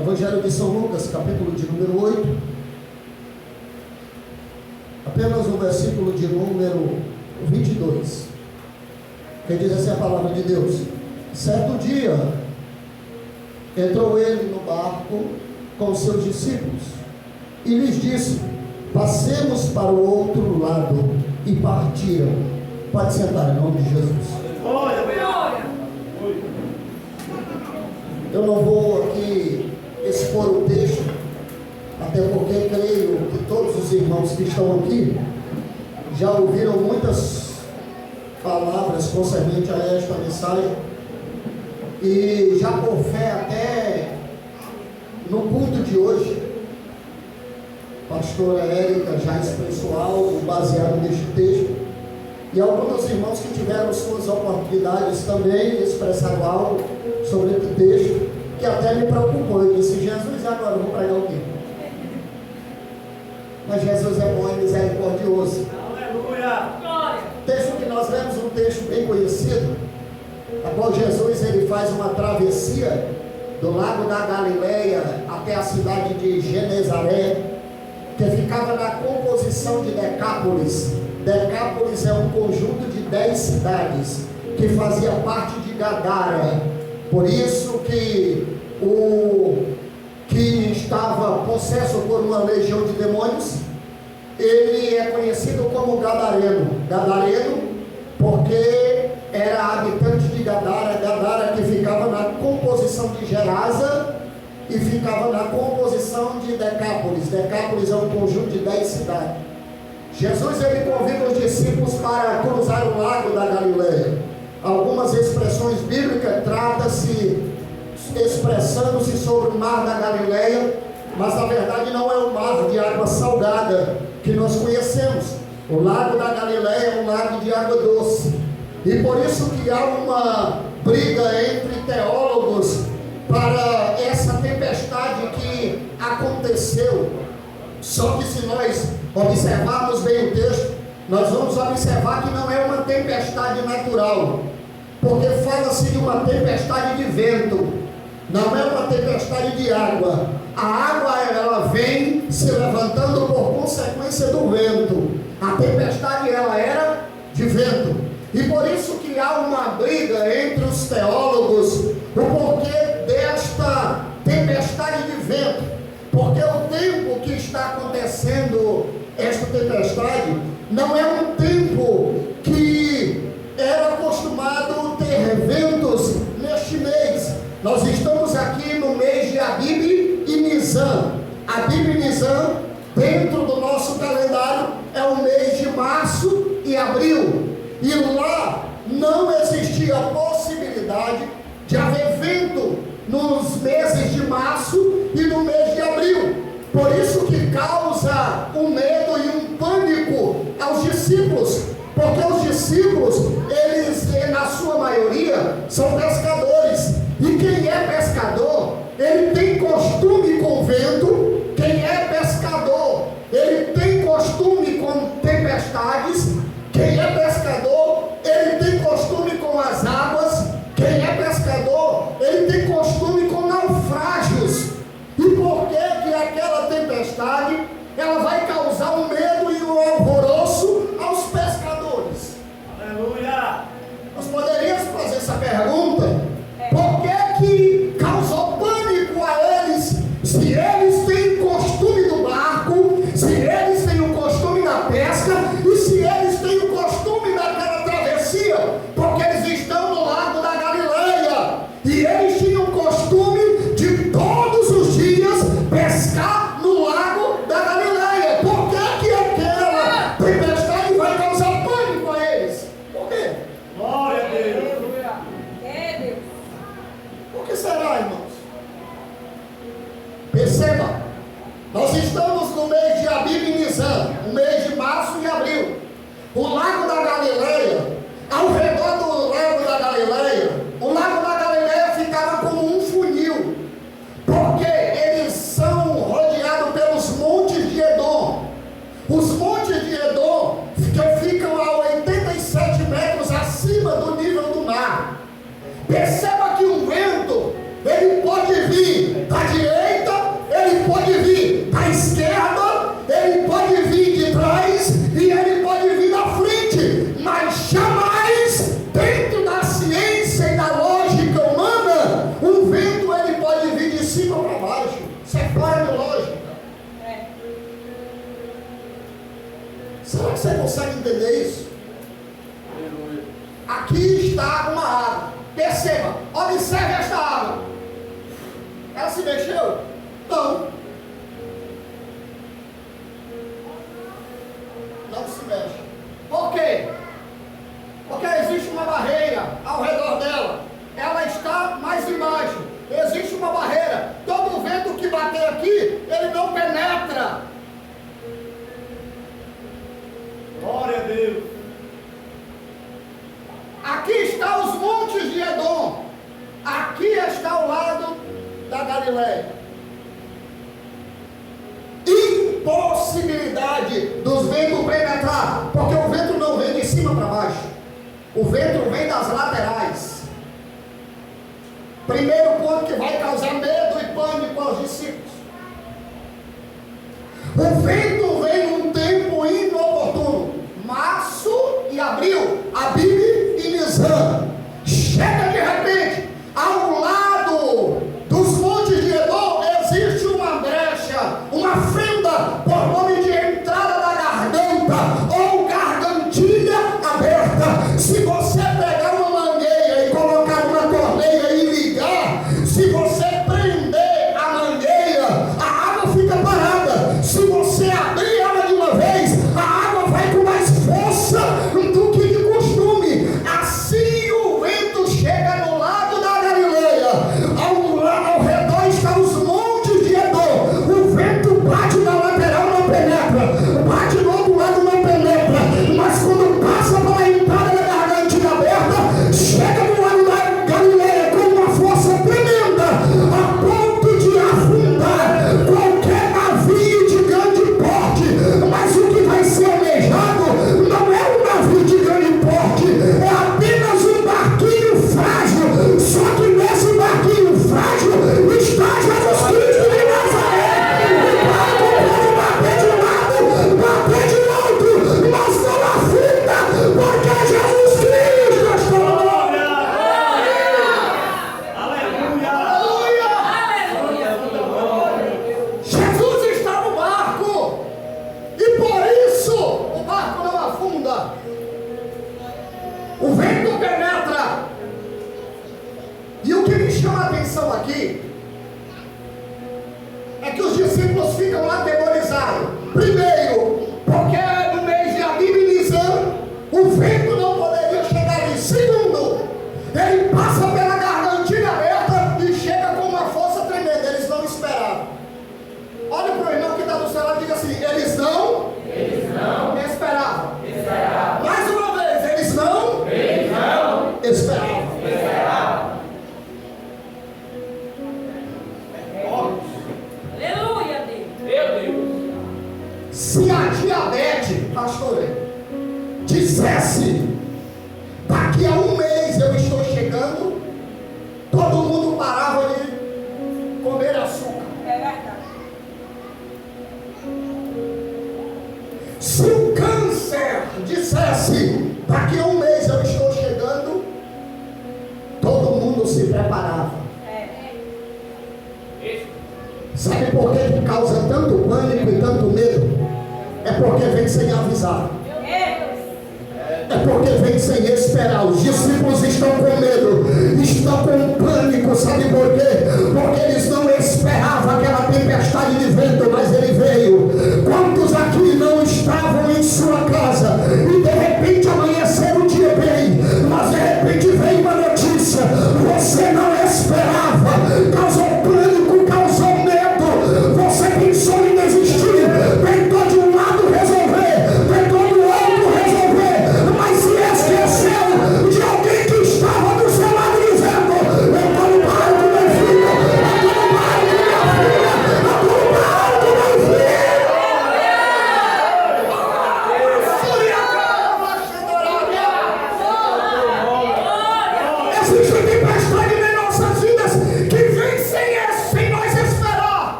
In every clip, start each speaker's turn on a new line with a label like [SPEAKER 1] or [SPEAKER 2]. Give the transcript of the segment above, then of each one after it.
[SPEAKER 1] Evangelho de São Lucas, capítulo de número 8, apenas o versículo de número 22, que diz assim a palavra de Deus: certo dia, entrou ele no barco com seus discípulos e lhes disse: passemos para o outro lado, e partiram. Pode sentar, em nome de Jesus. Eu não vou aqui expor o texto, até porque creio que todos os irmãos que estão aqui já ouviram muitas palavras concernente a esta mensagem, e já por fé até no culto de hoje, a pastora Érica já expressou algo baseado neste texto, e alguns irmãos que tiveram suas oportunidades também expressaram algo sobre este texto, que até me preocupou. Eu disse: Jesus, agora eu vou pregar o quê? Mas Jesus é bom e misericordioso. Aleluia! O texto que nós lemos é um texto bem conhecido, a qual Jesus ele faz uma travessia do lago da Galileia até a cidade de Genezaré, que ficava na composição de Decápolis. Decápolis é um conjunto de 10 cidades que fazia parte de Gadara. Por isso que o que estava possesso por uma legião de demônios, ele é conhecido como Gadareno. Gadareno porque era habitante de Gadara. Gadara que ficava na composição de Gerasa e ficava na composição de Decápolis. Decápolis é um conjunto de 10 cidades. Jesus ele convida os discípulos para cruzar o lago da Galileia. Algumas expressões bíblicas trata-se expressando-se sobre o mar da Galileia, mas na verdade não é um mar de água salgada que nós conhecemos. O lago da Galileia é um lago de água doce, e por isso que há uma briga entre teólogos para essa tempestade que aconteceu. Só que se nós observarmos bem o texto, nós vamos observar que não é uma tempestade natural, porque fala-se de uma tempestade de vento, não é uma tempestade de água. A água ela vem se levantando por consequência do vento. A tempestade ela era de vento, e por isso que há uma briga entre os teólogos o porquê desta tempestade de vento, porque o tempo que está acontecendo esta tempestade não é um tempo que era acostumado ter ventos neste mês. Nós estamos aqui no mês de Abib e Nisan. Abib e Nisan, dentro do nosso calendário, é o mês de março e abril, e lá não existia a possibilidade de haver vento nos meses de março e no mês de abril. Por isso que causa um medo e um pânico aos discípulos, porque os discípulos, eles na sua maioria são pescadores, e quem é pescador, ele tem costume com o vento. Quem é pescador, ele tem costume com tempestades. Quem é pescador, ele tem costume com as águas. Quem é pescador, ele tem costume com naufrágios. E por que aquela tempestade ela vai causar um medo e um alvoroço aos pescadores? Aleluia! Nós poderíamos fazer essa pergunta: por que causou pânico a eles? Se eles têm costume do barco, se eles têm o costume da pesca, e se eles têm o costume daquela travessia, porque eles estão no lago da Galileia, e eles tinham o costume de todos os dias pescar no lago da Galileia. Por que aquela tempestade vai causar pânico a eles? Por quê? Glória a Deus! Por que será, irmãos? Perceba, nós estamos no mês de Abib e Nisan, o mês de março e abril. O lago da Galileia, ao redor do lago da Galileia, o lago da Galileia ficava como um funil, porque eles são rodeados pelos montes de Edom. Os montes de Edom que ficam a 87 metros acima do nível do mar. Perceba que o vento, ele pode vir da direita Você consegue entender isso? Aqui está uma água. Perceba, observe esta água. Ela se mexeu? Não. Não se mexe. Por quê? Porque existe uma barreira ao redor dela. Ela está mais embaixo. Existe uma barreira. Todo vento que bater aqui, ele não penetra. Glória a Deus. Aqui está os montes de Edom. Aqui está o lado da Galileia. Impossibilidade dos ventos penetrar, porque o vento não vem de cima para baixo. O vento vem das laterais. Primeiro ponto que vai causar medo e pânico aos discípulos. O vento vem num tempo inoportuno. Março e abril, Abibe e Nisan. Chega de repente, ao lado dos montes de Edom existe uma brecha, uma fenda, por nome de entrada da garganta, ou gargantilha aberta. Se você pegar uma mangueira e colocar uma torneira e ligar, se você prender a mangueira, a água fica parada. Se você abrir ela de uma vez, a água vai com mais força do que de costume. Assim o vento chega no lado da Galileia. Ao redor estão os montes de Edom. O vento bate na lateral, não penetra. Bate no outro lado, não penetra. Mas quando passa pela entrada da gargantilha aberta, chega no lado da Galileia com uma força tremenda, a ponto de afundar qualquer navio de grande porte. Mas o que vai ser almejado não é um navio de grande porte, é apenas um barquinho frágil. Só que nesse barquinho frágil está Jesus Cristo de Nazaré. O barco pode bater de um lado, bater de outro, mas não afunda, porque Jesus Cristo está lá. Jesus está no barco, e por isso o barco não afunda. O vento penetra. E o que me chama a atenção aqui é que os discípulos ficam atemorizados. Primeiro, porque no mês de Abibe e Nisan o vento não poderia chegar ali. Segundo, ele passa pela gargantilha aberta e chega com uma força tremenda. Eles não esperavam. Olha para o irmão que está do seu lado e diga assim: eles não esperavam. Mais uma vez, eles não esperavam.
[SPEAKER 2] Aleluia, Deus.
[SPEAKER 1] Se a diabetes, pastor, dissesse: daqui a um mês eu estou chegando, todo mundo parava de comer açúcar.
[SPEAKER 2] É verdade.
[SPEAKER 1] Se o câncer dissesse: daqui a um mês eu estou chegando, todo mundo se preparava. Sabe por que causa tanto pânico e tanto medo? É porque vem sem avisar. É porque vem sem esperar. Os discípulos estão com medo, estão com pânico. Sabe por quê? Porque eles não esperavam aquela tempestade de vento, mas ele veio. Quantos aqui não estavam em sua casa e de repente amanheceram o dia bem, mas de repente veio uma notícia, você não esperava, causou pânico, causou medo, você pensou em desistir, tentou de um lado resolver, tentou do outro resolver, mas se esqueceu de alguém que estava do seu lado dizendo: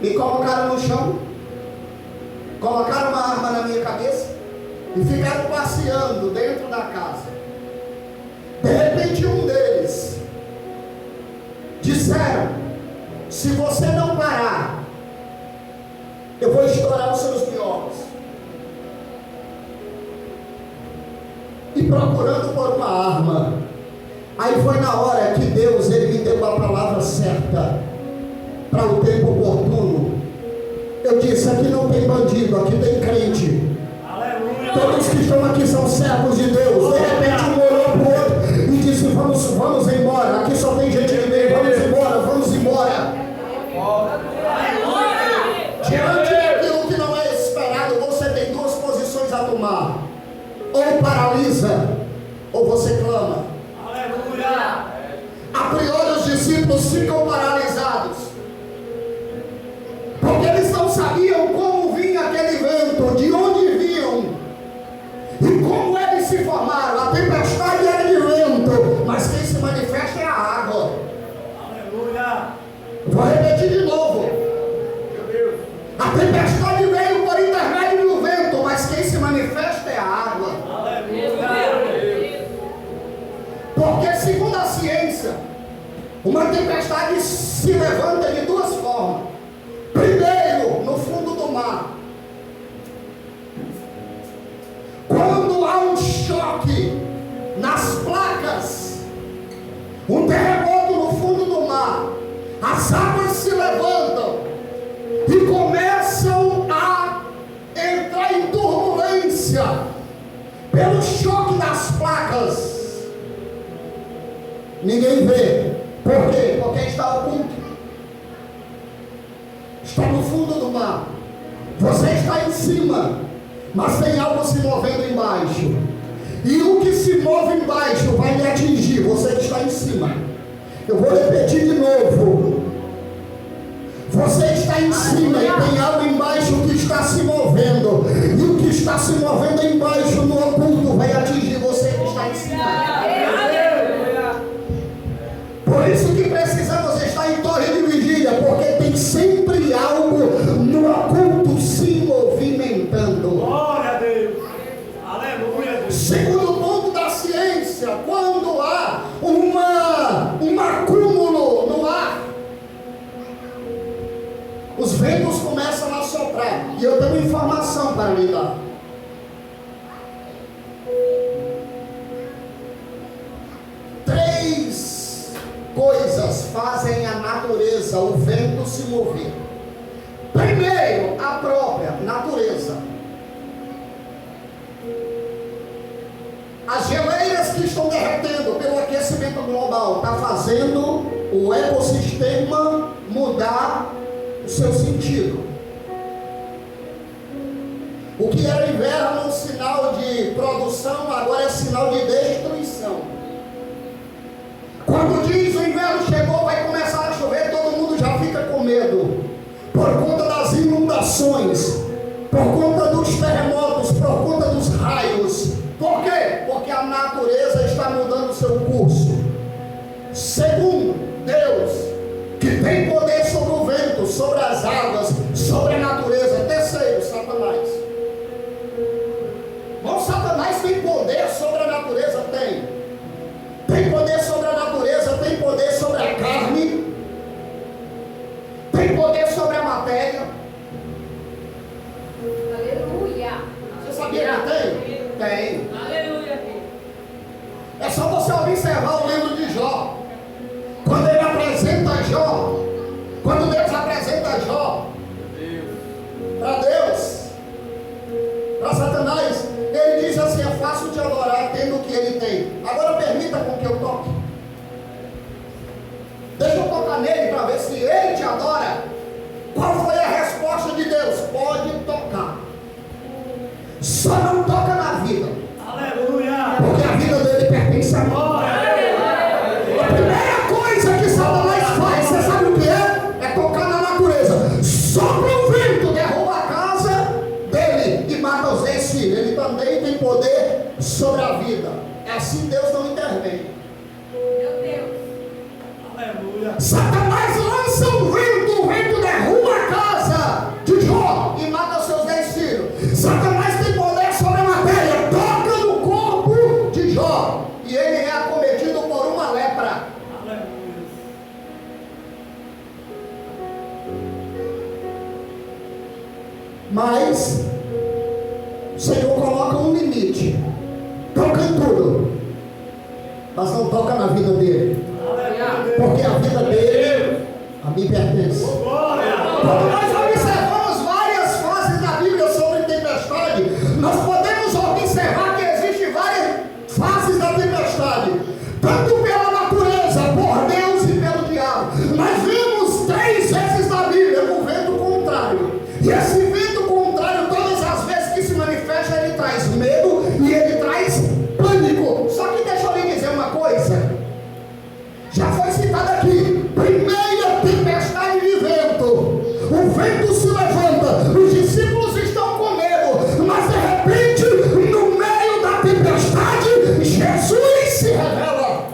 [SPEAKER 1] Me colocaram no chão, colocaram uma arma na minha cabeça e ficaram passeando dentro da casa. De repente um deles disseram: se você não parar, eu vou estourar os seus miolos. E procurando por uma arma. Aí foi na hora que Deus, Ele me deu a palavra certa, para o tempo oportuno. Eu disse: aqui não tem bandido, aqui tem crente. Aleluia. Todos que estão aqui são servos de Deus. De repente um olhou para o outro e disse: vamos embora, aqui só tem gente de meio, vamos embora. Diante daquilo que não é esperado, você tem duas posições a tomar: ou paralisa, ou você clama. Aleluia. A priori os discípulos ficam paralisados, porque eles não sabiam como vinha aquele vento, de onde vinham e como eles se formaram. A tempestade era de vento, mas quem se manifesta é a água. Aleluia. Vou repetir de novo. A tempestade veio por intermédio do vento, mas quem se manifesta é a água. Aleluia. Porque segundo a ciência, uma tempestade se levanta de duas formas. Primeiro, no fundo do mar, quando há um choque nas placas, um terremoto no fundo do mar, as águas se levantam e começam a entrar em turbulência pelo choque das placas. Ninguém vê. Por quê? Porque está oculto. Está no fundo do mar. Você está em cima, mas tem algo se movendo embaixo. E o que se move embaixo vai lhe atingir. Você que está em cima. Eu vou repetir de novo. Você está em cima e tem algo embaixo que está se movendo. E o que está se movendo embaixo no oculto vai atingir você que está em cima. Por isso que precisamos estar em torre de vigília, porque tem sempre algo no oculto se movimentando. Glória a Deus. Aleluia. Segundo ponto da ciência, quando há um acúmulo no ar, os ventos começam a soprar. E eu tenho informação para lhe dar. Coisas fazem a natureza, o vento se mover. Primeiro, a própria natureza. As geleiras que estão derretendo pelo aquecimento global está fazendo o ecossistema mudar o seu sentido. O que era inverno, sinal de produção, agora é sinal de destruição. Quando diz o inverno chegou, vai começar a chover, todo mundo já fica com medo, por conta das inundações, por conta dos terremotos, por conta dos raios. Por quê? Porque a natureza está mudando o seu curso. Segundo, Deus, que tem poder sobre o vento, sobre as águas, sobre a natureza. Terceiro, Satanás. Bom, Satanás tem poder sobre a natureza? Tem. Tem poder sobre a natureza, tem poder sobre a carne, tem poder sobre a matéria. Aleluia. Você sabia que tem? Tem. Aleluia. É só você observar o livro de Jó. Quando ele apresenta Jó, quando Deus apresenta Jó para Deus, para Satanás, ele diz assim: é fácil de adorar tendo o que ele tem. Agora permita com que eu toque. Deixa eu tocar nele para ver se ele te adora. Mas o Senhor coloca um limite. Toca em tudo, mas não toca na vida dele, porque a vida dele a mim pertence. Quando nós observamos várias fases da Bíblia sobre tempestade, nós podemos observar que existem várias fases da tempestade, tanto pela natureza, por Deus e pelo diabo. Nós vimos 3 vezes na Bíblia o vento contrário, e esse vento contrário, todas as vezes que se manifesta, ele traz medo e ele traz pânico. Só que deixa eu lhe dizer uma coisa, já foi citado aqui, primeira tempestade de vento, o vento se levanta, os discípulos estão com medo, mas de repente, no meio da tempestade, Jesus se revela.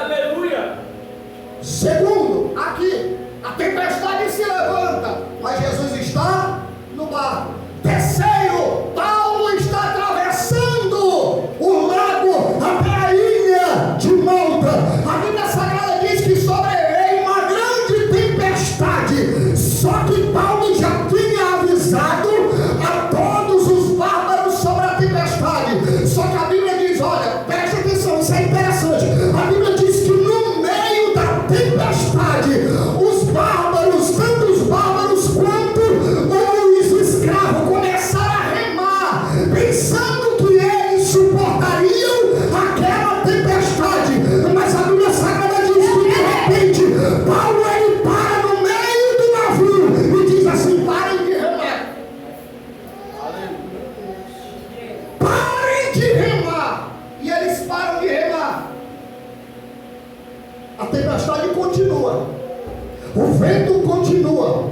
[SPEAKER 2] Aleluia.
[SPEAKER 1] Segundo, aqui, a tempestade se levanta, mas Jesus está no barco. Terceiro, Paulo está atravessando o lago até a ilha de Malta. A Bíblia Sagrada diz que sobreveio uma grande tempestade, só que Paulo já tinha avisado a todos os bárbaros sobre a tempestade. Só que a Bíblia diz, olha, preste atenção, isso é interessante. A Bíblia diz que no meio da tempestade, os bárbaros, tanto os bárbaros quanto os escravos, começaram a remar, pensando que eles suportariam aquela tempestade. Mas a Bíblia Sagrada diz que de repente Paulo ele para no meio do navio e diz assim: parem de remar. Parem de remar. E eles param de remar. A tempestade continua, o vento continua,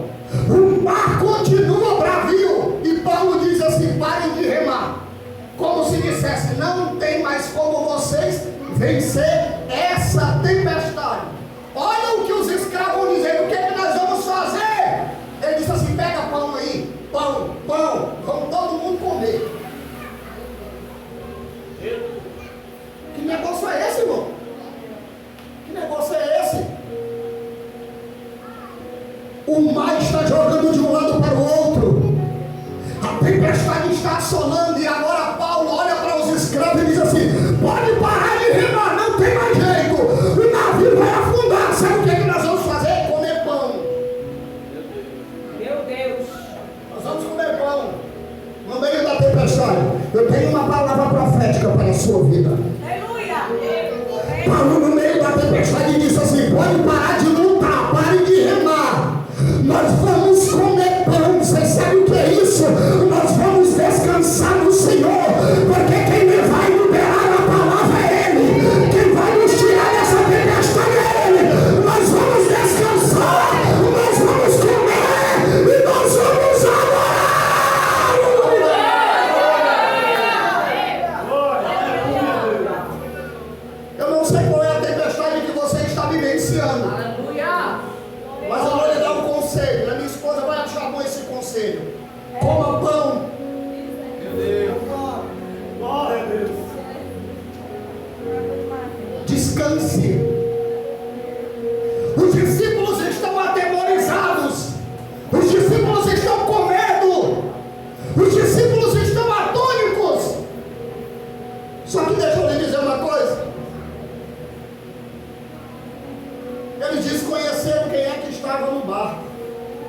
[SPEAKER 1] o mar continua bravio, e Paulo diz assim: parem de remar, como se dissesse, não tem mais como vocês vencer essa tempestade. Olha o que os escravos vão dizer, o que é que nós vamos fazer? Ele disse assim: pega pão aí, pão, vamos todo mundo comer. Que negócio é esse, irmão? Que negócio é esse? O mar está jogando de um lado para o outro, a tempestade está assolando, e agora Paulo olha para os escravos e diz assim: pode parar de remar, não tem mais jeito, o navio vai afundar. Sabe o que é que nós vamos fazer? Comer pão.
[SPEAKER 2] Meu Deus.
[SPEAKER 1] Nós vamos comer pão no meio da tempestade. Eu tenho uma palavra profética para a sua vida. Paulo, no meio da tempestade, disse assim: pode parar de lutar, pare de remar, nós vamos comer pão. Vocês sabem o que é isso? Nós vamos descansar no Senhor, porque quem vai liberar a palavra é Ele, quem vai nos tirar dessa tempestade é Ele. Nós vamos descansar, nós vamos comer e nós vamos adorar. Eu não sei qual é a tempestade que você está vivenciando, mas eu vou lhe dar um conselho. A minha esposa vai achar bom esse conselho: coma pão.
[SPEAKER 2] Meu Deus. Glória a Deus.
[SPEAKER 1] Descanse. Os discípulos estão atemorizados, os discípulos estão com medo, os discípulos estão atônicos. Só que deixa eu lhe dizer uma coisa: eles desconheceram quem é que estava no barco.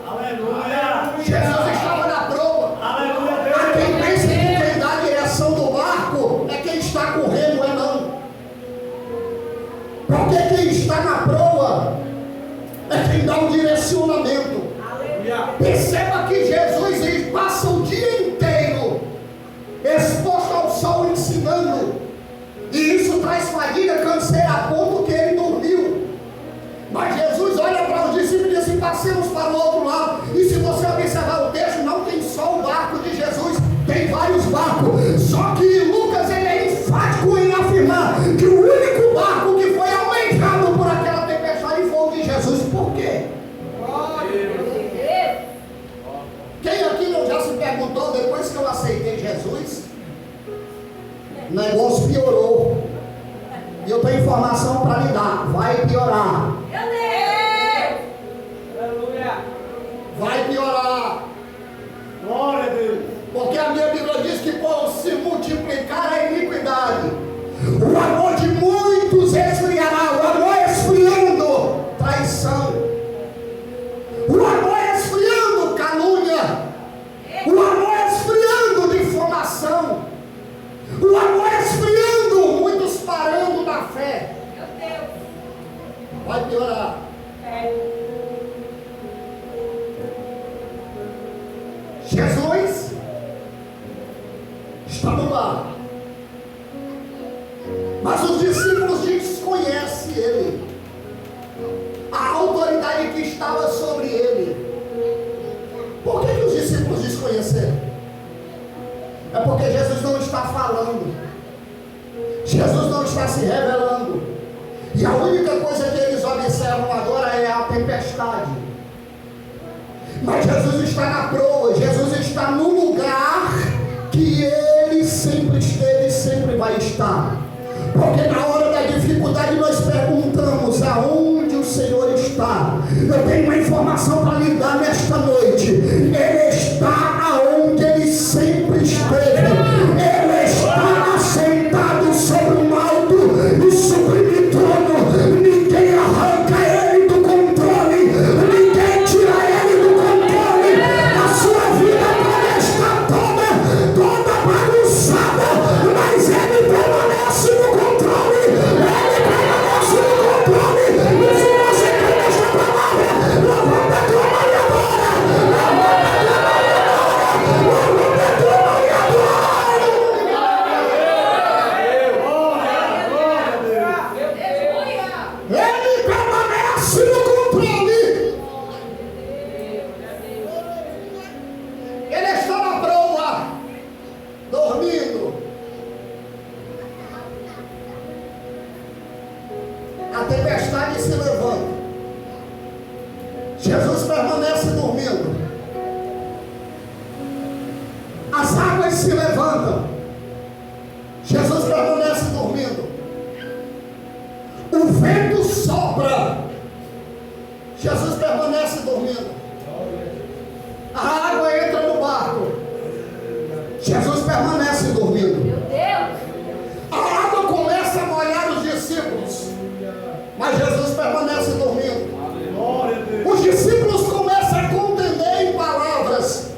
[SPEAKER 2] Aleluia.
[SPEAKER 1] Jesus estava na proa.
[SPEAKER 2] Aleluia.
[SPEAKER 1] A quem pensa que quem dá a direção do barco é quem está correndo, é não. Porque quem está na proa é quem dá o direcionamento. Perceba que Jesus passa o dia inteiro exposto ao sol ensinando, e isso traz fadiga, canseira, a ponto que ele dormiu. Mas Jesus olha para os discípulos e diz assim: passemos para o outro lado. E se você observar o texto, não tem só o barco de Jesus, tem vários barcos. Só que Lucas ele é enfático em afirmar que o único barco que foi almejado por aquela tempestade foi o de Jesus. Por quê? Quem aqui não já se perguntou, depois que eu aceitei Jesus, o negócio piorou? E eu tenho informação para lhe dar: vai piorar. Vai piorar. Jesus está no barco, mas os discípulos desconhecem ele, a autoridade que estava sobre ele. Por que os discípulos desconheceram? É porque Jesus não está falando, Jesus não está se revelando, e a única coisa que eles observam agora é a tempestade. Mas Jesus está na proa, Jesus está no lugar que ele sempre esteve e sempre vai estar. Porque na hora da dificuldade nós perguntamos aonde o Senhor está. Eu tenho uma informação para lhe dar nesta noite. Ele está aonde ele sempre esteve. Ele está assentado sobre um alto e sublime trono. Ninguém arranca ele do controle, ninguém tira ele do controle. A sua vida pode estar toda bagunçada, mas ele permanece no controle. Ele permanece no controle. E se você crê nesta palavra, levanta a tua mão e adora. Levanta a tua mão e adora. Levanta a tua mão e adora. Ele permanece no controle. Ele está na proa, dormindo. A tempestade se levanta. Jesus permanece dormindo. As águas se levantam. Jesus permanece dormindo. O vento sopra. Jesus permanece dormindo. A água entra no barco. Jesus permanece dormindo.
[SPEAKER 3] Meu Deus!
[SPEAKER 1] A água começa a molhar os discípulos, mas Jesus permanece dormindo. Os discípulos começam a contender em palavras.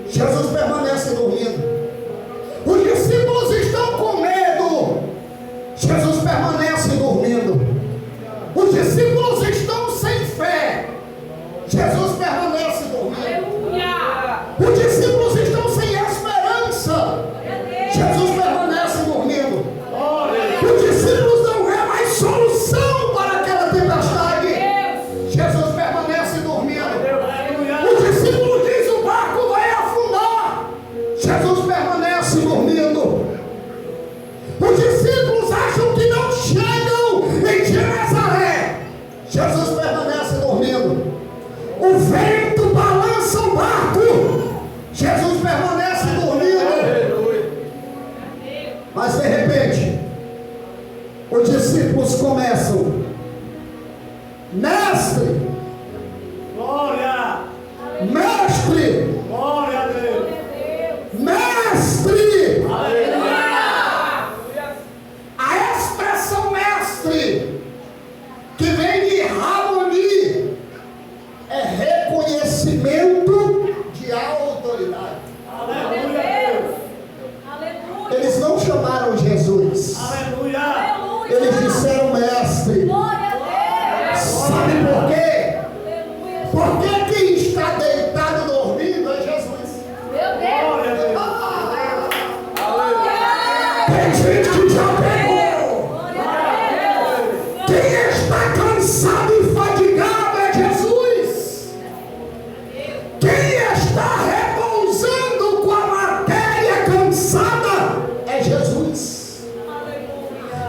[SPEAKER 1] Jesus permanece dormindo. Os discípulos estão com medo. Jesus permanece dormindo. Os discípulos estão sem fé. Jesus permanece dormindo. Os discípulos estão sem esperança. Jesus permanece dormindo. Os discípulos não vêem mais solução para aquela tempestade. Jesus permanece dormindo. Os discípulos dizem: o barco vai afundar. Jesus permanece dormindo. Os discípulos acham que não chegam em Genezaré. Jesus permanece dormindo. O vento balança o barco. Jesus permanece dormindo. Mas de repente, os discípulos começam: mestre,
[SPEAKER 2] Glória!
[SPEAKER 1] mestre,
[SPEAKER 2] Glória a Deus!
[SPEAKER 1] mestre.
[SPEAKER 2] Aleluia!
[SPEAKER 1] A expressão mestre, que vem de Raoni, é reconhecimento de autoridade.
[SPEAKER 2] Aleluia!
[SPEAKER 1] Eles não chamaram Jesus,
[SPEAKER 2] Aleluia!
[SPEAKER 1] eles disseram mestre. Sabe por quê? Porque quem está deitado dormindo é Jesus.
[SPEAKER 2] Glória a Deus!
[SPEAKER 1] Tem gente que já pegou. Quem está cansado e fadigado é Jesus. Quem está repousando com a matéria cansada é Jesus.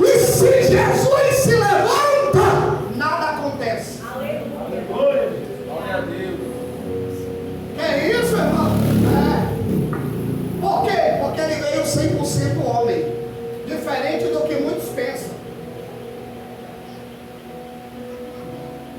[SPEAKER 1] E se Jesus se levanta, nada acontece.
[SPEAKER 2] Glória a Deus!
[SPEAKER 1] É isso, irmão? É. Por quê? Porque ele veio 100% homem, diferente do que muitos pensam.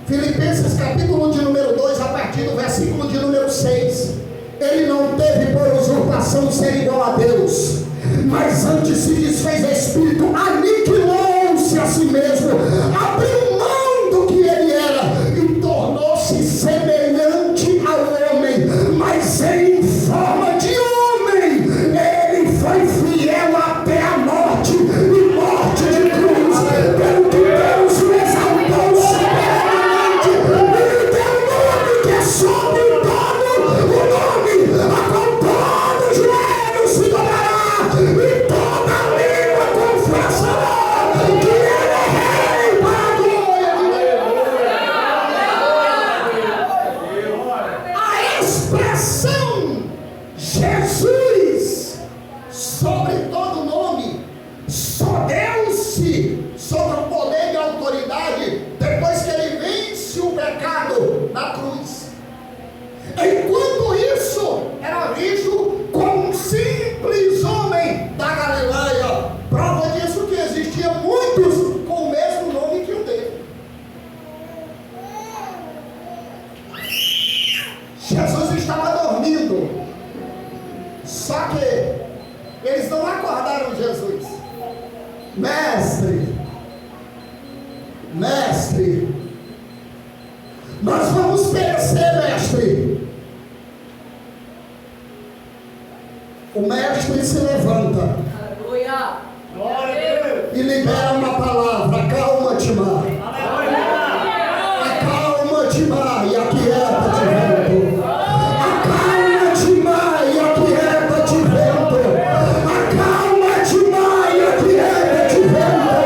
[SPEAKER 1] Filipenses capítulo de número 2, a partir do versículo de número 6. Ele não teve por usurpação ser igual a Deus, mas antes se desfez espírito, aniquilou-se a si mesmo, abriu mão do que ele era e tornou-se semelhante ao homem, mas em forma de homem. Ele foi fiel até a morte e morte de cruz, pelo que Deus o exaltou superiormente Jesus estava dormindo, só que eles não acordaram Jesus. Mestre, nós vamos perecer, mestre. O mestre se levanta e libera uma palavra: acalma-te, mar. Acalma-te, mar, e aquieta-te, vento. Acalma-te, mar, e aquieta-te, vento. Acalma-te, mar, e aquieta-te, vento.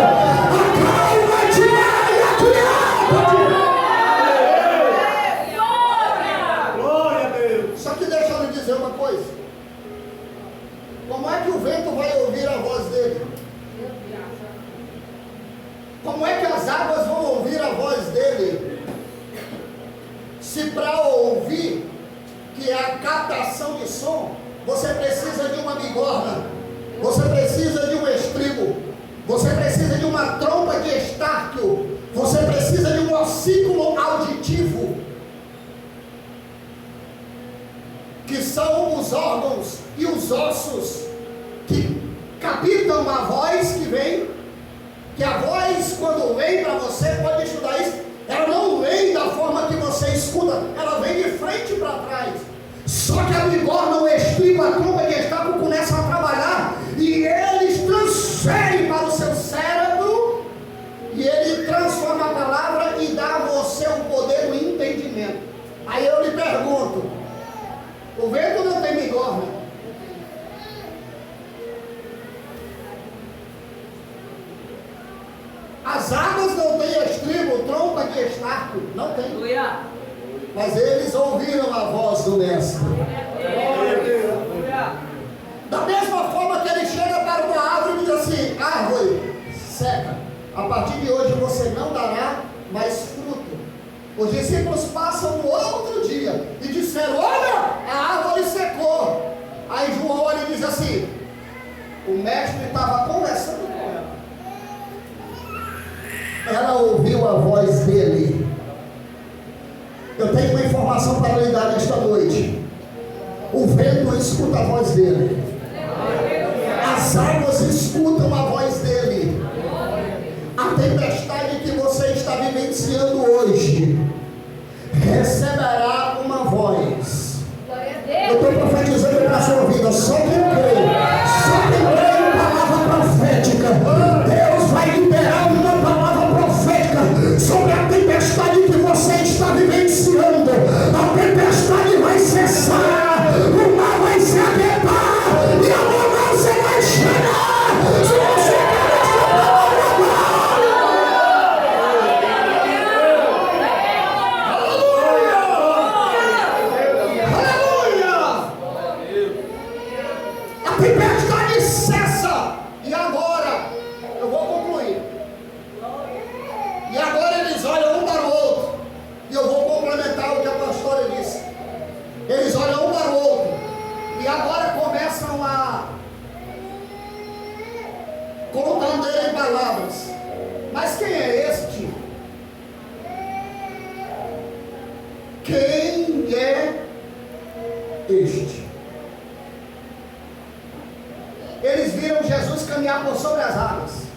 [SPEAKER 1] Acalma-te, mar, e aquieta-te, vento.
[SPEAKER 2] Glória a Deus.
[SPEAKER 1] Só que deixa eu lhe dizer uma coisa: como é que o vento vai ouvir a voz dele? Como é que as águas vão ouvir a voz dele? Se para ouvir, que é a captação de som, você precisa de uma bigorna, você precisa de um estribo, você precisa de uma trompa de estáquio, você precisa de um ossículo auditivo, que são os órgãos e os ossos que captam a voz que vem. Que a voz, quando vem para você, pode estudar isso, ela não vem da forma que você escuta, ela vem de frente para trás. Só que a bigorna, o estribo, a trompa de estáquio começam a trabalhar e eles transferem para o seu cérebro e ele transforma a palavra e dá a você o poder do entendimento. Aí eu lhe pergunto: o vento não tem bigorna? As águas não têm estribo, trompa de estáquio? Não tem. Mas eles ouviram a voz do mestre. Da mesma forma que ele chega para uma árvore e diz assim: árvore, seca, a partir de hoje você não dará mais fruto. Os discípulos passam no outro dia e disseram: olha, a árvore secou. Aí João olha e diz assim: o mestre estava conversando com ela. Ela ouviu a voz dele. Eu tenho uma informação para lhe dar nesta noite: o vento escuta a voz dele, as águas escutam a voz dele. A tempestade que você está vivenciando hoje receberá uma voz. Eu estou profetizando para a sua vida. Só quem crê em palavra profética, Deus vai liberar uma palavra profética sobre a tempestade que você está vivenciando. A tempestade vai cessar, o mar vai se aquietar e a bonança vai chegar. Se você quer esta palavra agora, a tempestade cessa. E agora, eu vou concluir. E agora eles olham um para o outro. E eu vou complementar o que a pastora disse. Eles olham um para o outro. E agora começam a compreender em palavras: mas quem é este? Quem é este? Eles viram Jesus caminhar por sobre as águas.